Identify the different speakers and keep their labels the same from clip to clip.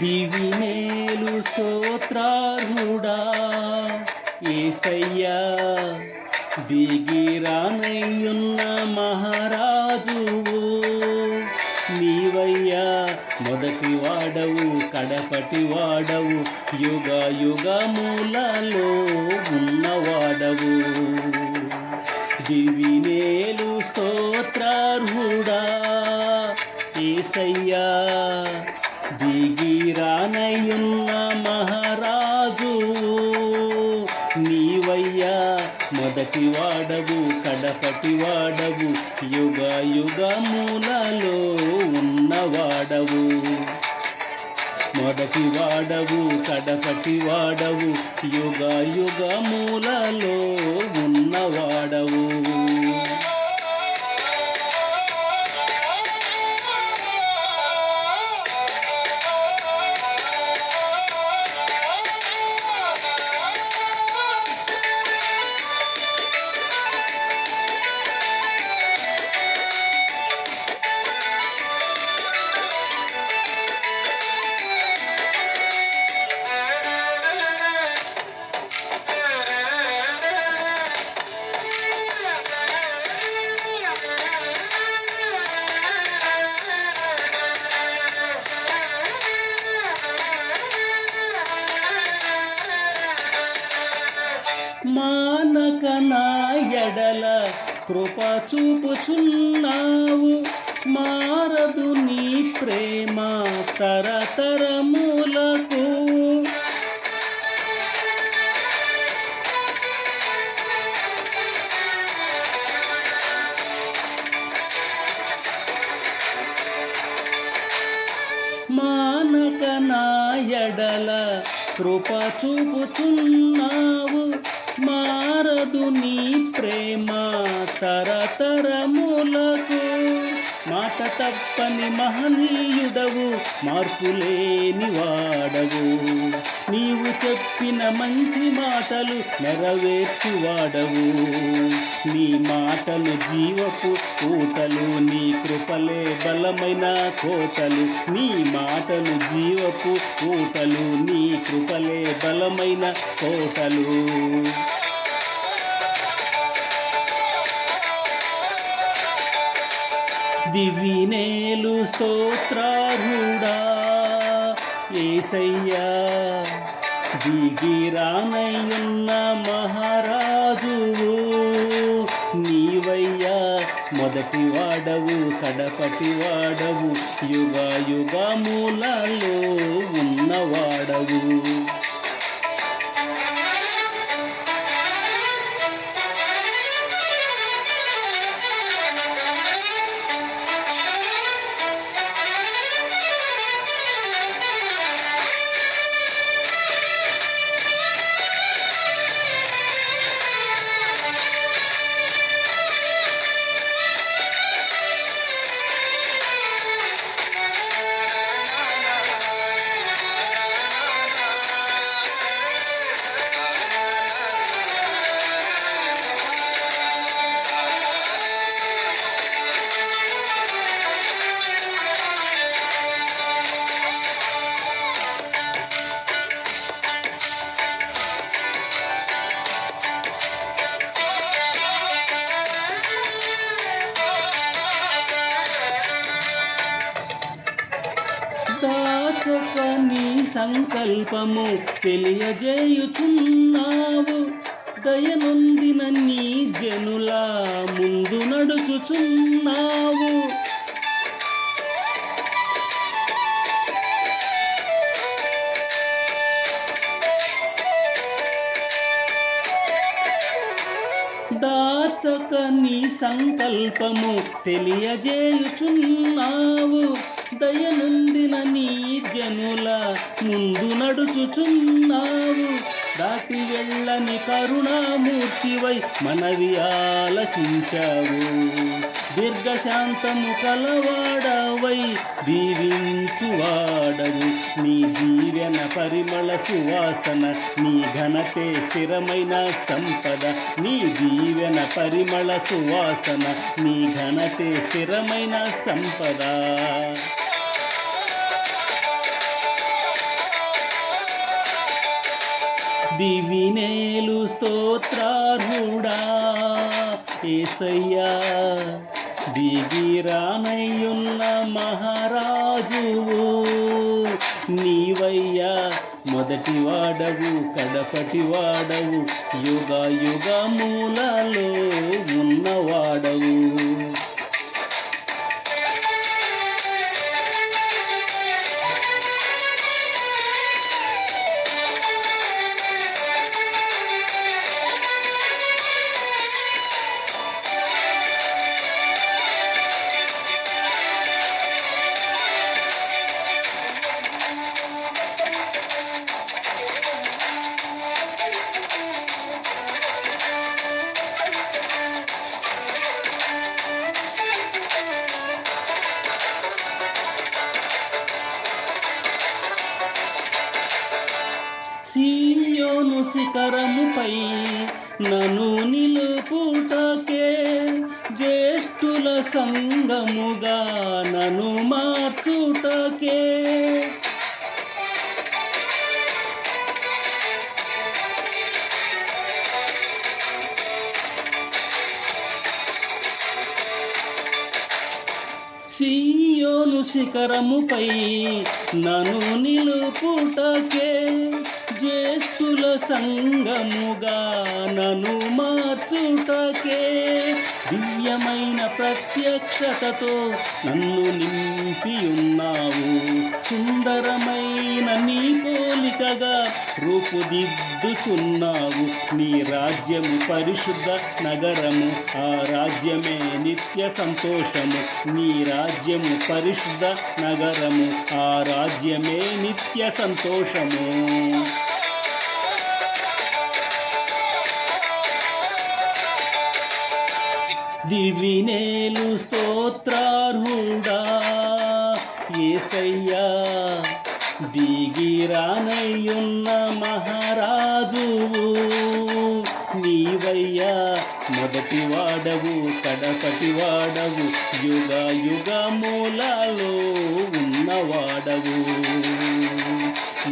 Speaker 1: దివినేలు స్తోత్రార్హుడా యేసయ్యా, దిగిరానయ్యున్న మహారాజువు నీవయ్యా. మొదటి వాడవు, కడపటి వాడవు, యుగ యుగములలో ఉన్నవాడవు. దివినేలు స్తోత్రార్హుడా యేసయ్యా, దిగిరానయ్యున్న మహారాజు నీవయ్యా. మొదటి వాడవు, కడపటి వాడవు, యుగ యుగములలో ఉన్నవాడవు. మొదటి వాడవు, కడపటి వాడవు, యుగ యుగములలో ఉన్నవాడవు. మానక నా ఎడల కృప చూపుచున్నావు, మారదు నీ ప్రేమ తరతరములకు. మానక నా ఎడల కృప చూపుచున్నావు, మారదు నీ ప్రేమ తరతరములకు. మాట తప్పని మహనీయుడవు, మార్పులేని వాడవు, నీవు చెప్పిన మంచి మాటలు నెరవేర్చువాడవు. నీ మాటలు జీవపు ఊటలు, నీ కృపలే బలమైన కోటలు. నీ మాటలు జీవపు ఊటలు, నీ కృపలే బలమైన కోటలు. దివినేలు స్తోత్రార్హుడా యేసయ్యా, దిగిరానయ్యున్న మహారాజువు నీవయ్యా. మొదటి వాడవు, కడపటి వాడవు, యుగ యుగములలో ఉన్నవాడవు. దాచక నీ సంకల్పము తెలియజేయుచున్నావు, దయనొందిన నీ జనుల ముందు నడుచుచున్నావు. దాచక నీ సంకల్పము తెలియజేయుచున్నావు, దయనొందిన నీ జనుల ముందు నడుచుచున్నావు. దాటి వెళ్ళని కరుణామూర్తివై మనవి ఆలకించావు, దీర్ఘశాంతము కలవాడవై దీవించువాడవు. నీ దీవెన పరిమళ సువాసన, నీ ఘనతే స్థిరమైన సంపద. నీ దీవెన పరిమళ సువాసన, నీ ఘనతే స్థిరమైన సంపద. దివినేలు స్తోత్రార్హుడా యేసయ్యా, దిగిరానయ్యున్న మహారాజువు నీవయ్యా, మొదటి వాడవు కడపటి వాడవు, యుగ యుగములలో ఉన్నవాడవు. సీయోను శిఖరముపై నన్ను నిలుపుటకే, జ్యేష్ఠుల సంగముగా నన్ను మార్చుటకే, సీయోను శిఖరముపై నన్ను నిలుపుటకే, జ్యేష్ఠుల సంగముగా నన్ను మార్చుటకే, దివ్యమైన ప్రత్యక్షతతో నన్ను నింపియున్నావు. సుందరమైన నీ పోలికగా రూపుదిద్దుచున్నావు. నీ రాజ్యము పరిశుద్ధ నగరము, ఆ రాజ్యమే నిత్య సంతోషము. నీ రాజ్యము పరిశుద్ధ నగరము, ఆ రాజ్యమే నిత్య సంతోషము. దివినేలు స్తోత్రార్హుడా యేసయ్యా, దిగిరానయ్యున్న మహారాజువు నీవయ్యా, మొదటి వాడవు కడపటి వాడవు, యుగ యుగములలో ఉన్నవాడవు.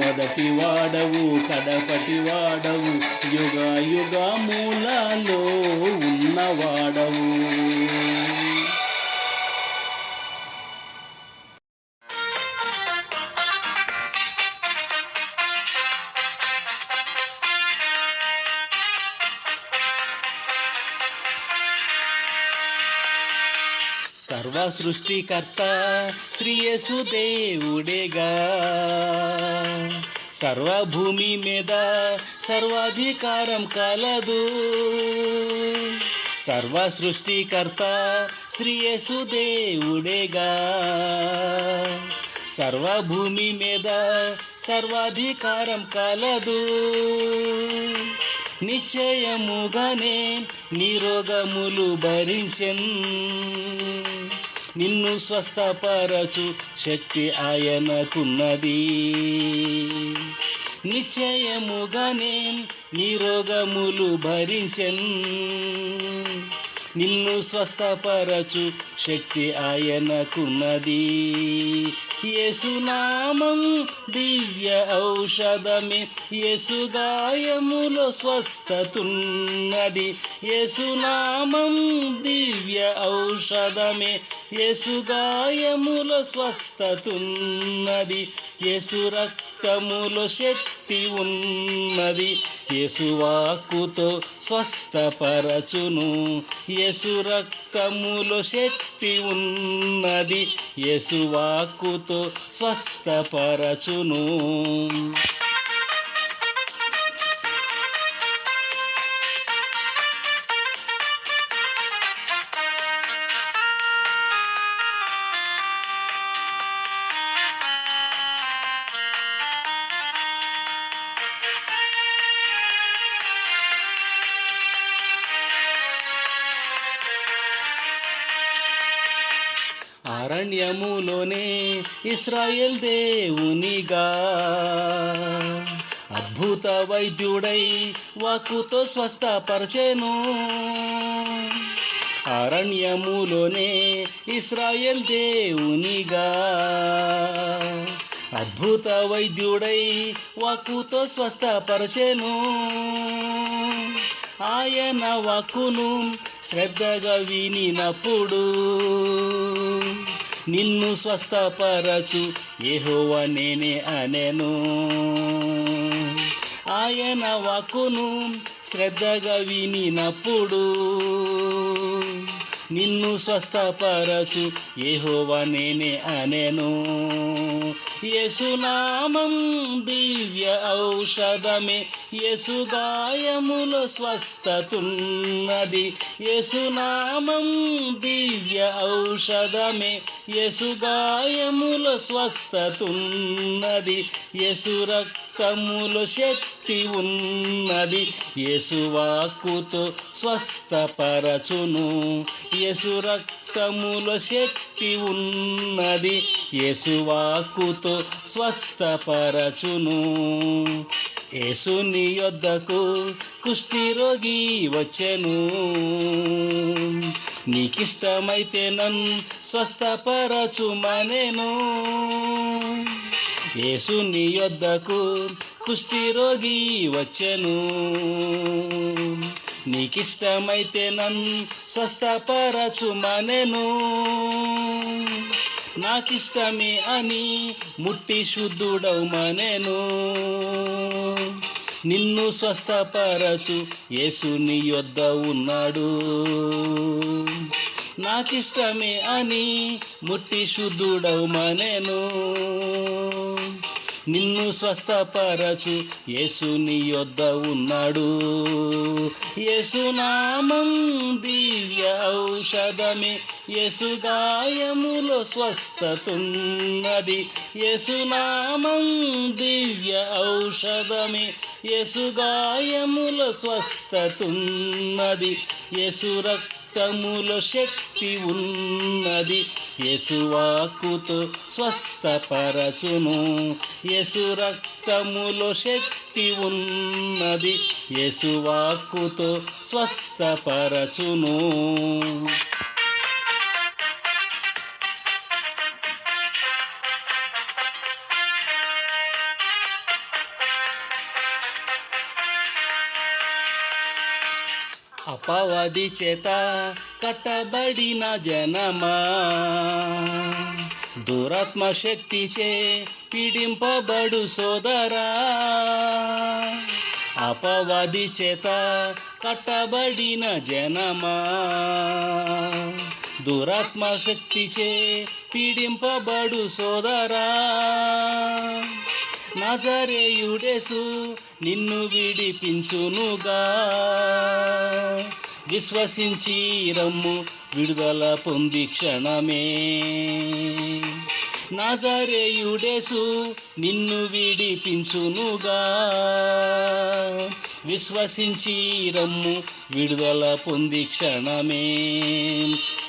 Speaker 1: మొదటి వాడవు కడపటి వాడవు, యుగ యుగములలో ఉన్నవాడవు. సర్వ సృష్టికర్త శ్రీ యేసు దేవుడేగా, సర్వభూమి మీద సర్వాధికారం కలదు. సర్వ సృష్టికర్త శ్రీ యేసు దేవుడేగా, సర్వభూమి మీద సర్వాధికారం కలదు. నిశ్చయముగానే నీ రోగములు భరించెన్, నిన్ను స్వస్థపరచు శక్తి ఆయనకున్నది. నిశ్చయముగానే నీ రోగములు భరించెన్, నిన్ను స్వస్థపరచు శక్తి ఆయనకున్నది. యేసునామం దివ్య ఔషధమే, యేసు గాయములో స్వస్థతున్నది. యేసునామం దివ్య ఔషధమే, యేసు గాయములో స్వస్థతున్నది. యేసు రక్తములో శక్తి ఉన్నది, యేసు వాక్కుతో స్వస్థపరచును. యేసు రక్తములో శక్తి ఉన్నది, యేసు వాక్కుతో స్వస్థపరచును. అరణ్యములోనే ఇశ్రాయేల్ దేవునిగా అద్భుత వైద్యుడై వాక్కుతో స్వస్థపరచెను. అరణ్యములోనే ఇశ్రాయేల్ దేవునిగా అద్భుత వైద్యుడై వాక్కుతో స్వస్థపరచెను. ఆయన వాక్కును శ్రద్ధగా వినినప్పుడు నిన్ను స్వస్థపరచు యెహోవా నేనే అనెను. ఆయన వాక్కును శ్రద్ధగా వినినప్పుడు నిన్ను స్వస్థపరచు యెహోవా నేనే అనెను. యేసునామం దివ్య ఔషధమే, యేసు గాయములో స్వస్థతున్నది. యేసునామం దివ్య ఔషధమే, యేసు గాయములో స్వస్థతున్నది. యేసు రక్తములో శక్తి ఉన్నది. యేసు వాక్కుతో స్వస్థపరచును. యేసు రక్తములో శక్తి ఉన్నది. యేసు వాక్కుతో స్వస్థపరచును. యేసుని యొద్దకు కుష్ఠరోగి వచ్చెను. నీకిష్టమైతే నన్ను స్వస్థపరచుమనెను. యేసుని యొద్దకు కుష్ఠరోగి వచ్చెను. నీకిష్టమైతే నన్ను స్వస్థపరచుమనెను. నాకిష్టమే అని ముట్టి శుద్ధుడవుమనెను. నిన్ను స్వస్థపరచు యేసుని యొద్ద ఉన్నాడు. నాకిష్టమే అని ముట్టి శుద్ధుడవుమనెను. నిన్ను స్వస్థపరచు యేసుని యొద్ద ఉన్నాడు. యేసునామం దివ్య ఔషధమే, యేసు గాయములో స్వస్థతున్నది. యేసునామం దివ్య ఔషధమే, యేసు గాయములో స్వస్థతున్నది. యేసు రక్తములో శక్తి ఉన్నది. యేసు వాక్కుతో స్వస్థపరచును. యేసు రక్తములో శక్తి ఉన్నది. యేసు వాక్కుతో స్వస్థపరచును. అపవాది చేత కట్టబడిన జనమా, దురాత్మ శక్తిచే పీడింపబడు సోదరా. అపవాది చేత కట్టబడిన జనమా, దురాత్మ శక్తిచే పీడింపబడు సోదరా. నజరేయుడేసు నిన్ను విడిపించునుగా. విశ్వసించి రమ్ము, విడుదల పొంది క్షణమే. నజరేయుడేసు నిన్ను విడిపించునుగా. విశ్వసించి రమ్ము, విడుదల పొంది క్షణమే.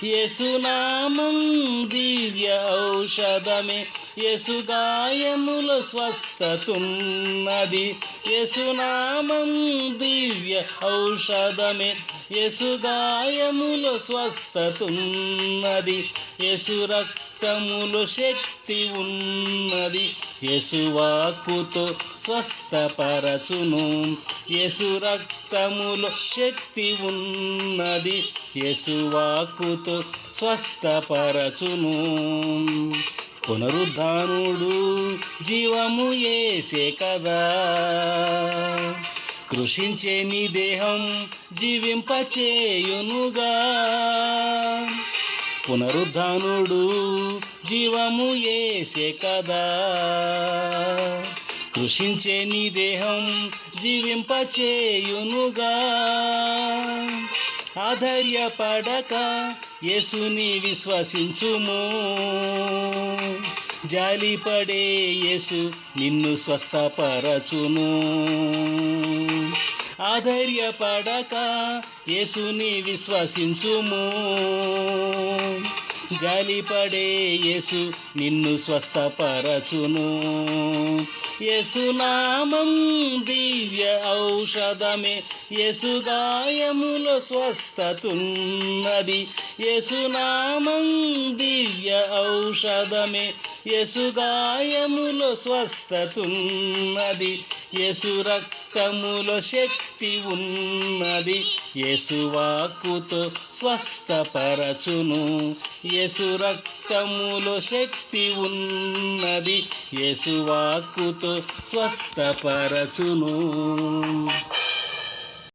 Speaker 1: యేసునామం దివ్య ఔషధమే, యేసు గాయములో స్వస్థతున్నది. యేసునామం దివ్య ఔషధమే, యేసు గాయములో స్వస్థతున్నది. యేసు రక్తములో శక్తి ఉన్నది. యేసు వాక్కుతో స్వస్థపరచును. యేసు రక్తములో శక్తి ఉన్నది. యేసు వాక్కుతో స్వస్థపరచును. పునరుద్ధానుడు జీవము యేసే కదా. కృషించే నీ దేహం జీవింపచేయునుగా. పునరుద్ధానుడు జీవము యేసే కదా. కృషించే నీ దేహం జీవింపచేయునుగా. ఆధైర్యపడక యేసుని విశ్వసించుము. జాలిపడే యేసు నిన్ను స్వస్థపరచును. ఆధైర్యపడక యేసుని విశ్వసించుము. జాలిపడే యేసు నిన్ను స్వస్థపరచును. యేసునామం దివ్య ఔషధమే, యేసు గాయములో స్వస్థతున్నది. యేసునామం దివ్య ఔషధమే, యేసు గాయములో స్వస్థతున్నది. యేసు రక్తములో శక్తి ఉన్నది, యేసు వాక్కుతో స్వస్థపరచును. యేసు రక్తములో శక్తి ఉన్నది, యేసు వాక్కుతో స్వస్థపరచును.